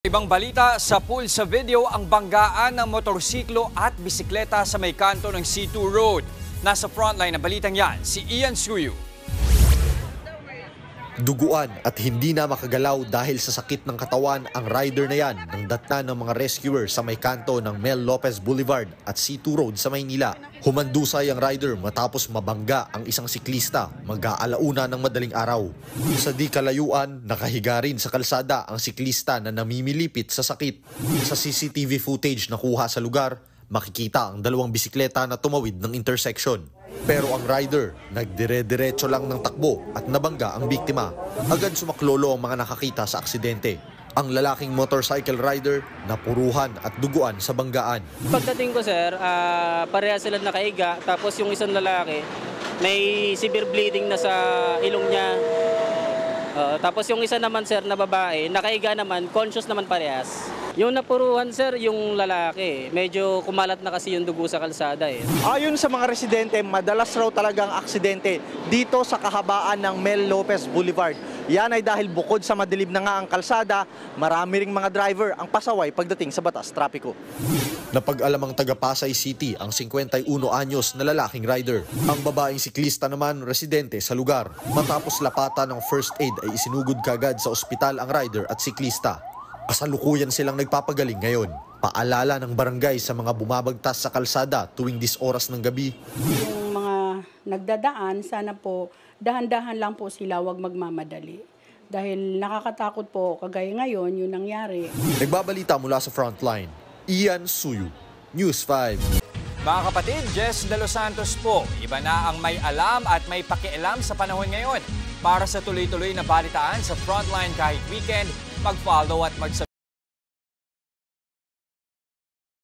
Ibang balita, sa pool sa video ang banggaan ng motorsiklo at bisikleta sa may kanto ng C2 Road. Nasa frontline ng balitang yan, si Ian Suyu. Duguan at hindi na makagalaw dahil sa sakit ng katawan ang rider na yan ng datnan ng mga rescuer sa may kanto ng Mel Lopez Boulevard at C2 Road sa Maynila. Humandusay ang rider matapos mabangga ang isang siklista mag-aalauna ng madaling araw. Sa di kalayuan, nakahiga rin sa kalsada ang siklista na namimilipit sa sakit. Sa CCTV footage na kuha sa lugar, makikita ang dalawang bisikleta na tumawid ng intersection. Pero ang rider, nagdire-diretso lang ng takbo at nabangga ang biktima. Agad sumaklolo ang mga nakakita sa aksidente. Ang lalaking motorcycle rider napuruhan at duguan sa banggaan. Pagdating ko sir, pareha sila nakaiga, tapos yung isang lalaki may severe bleeding na sa ilong niya. Tapos yung isa naman sir na babae, nakaiga naman, conscious naman parehas. Yung napuruhan sir, yung lalaki, medyo kumalat na kasi yung dugo sa kalsada eh. Ayon sa mga residente, madalas raw talagang aksidente dito sa kahabaan ng Mel Lopez Boulevard. Yan ay dahil bukod sa madilim na nga ang kalsada, marami ring mga driver ang pasaway pagdating sa batas trapiko. Napag-alamang taga Pasay City ang 51 anyos na lalaking rider. Ang babaeng siklista naman residente sa lugar. Matapos lapatan ng first aid ay isinugod kagad sa ospital ang rider at siklista. Kasalukuyan silang nagpapagaling ngayon. Paalala ng barangay sa mga bumabagtas sa kalsada tuwing oras ng gabi. Yung mga nagdadaan, sana po dahan-dahan lang po sila, wag magmamadali. Dahil nakakatakot po, kagaya ngayon, yung nangyari. Nagbabalita mula sa frontline, Ian Suyu, News 5. Mga kapatid, Jess De Los Santos po. Iba na ang may alam at may pakialam sa panahon ngayon. Para sa tuloy-tuloy na balitaan sa frontline kahit weekend, mag-follow at mag-subscribe.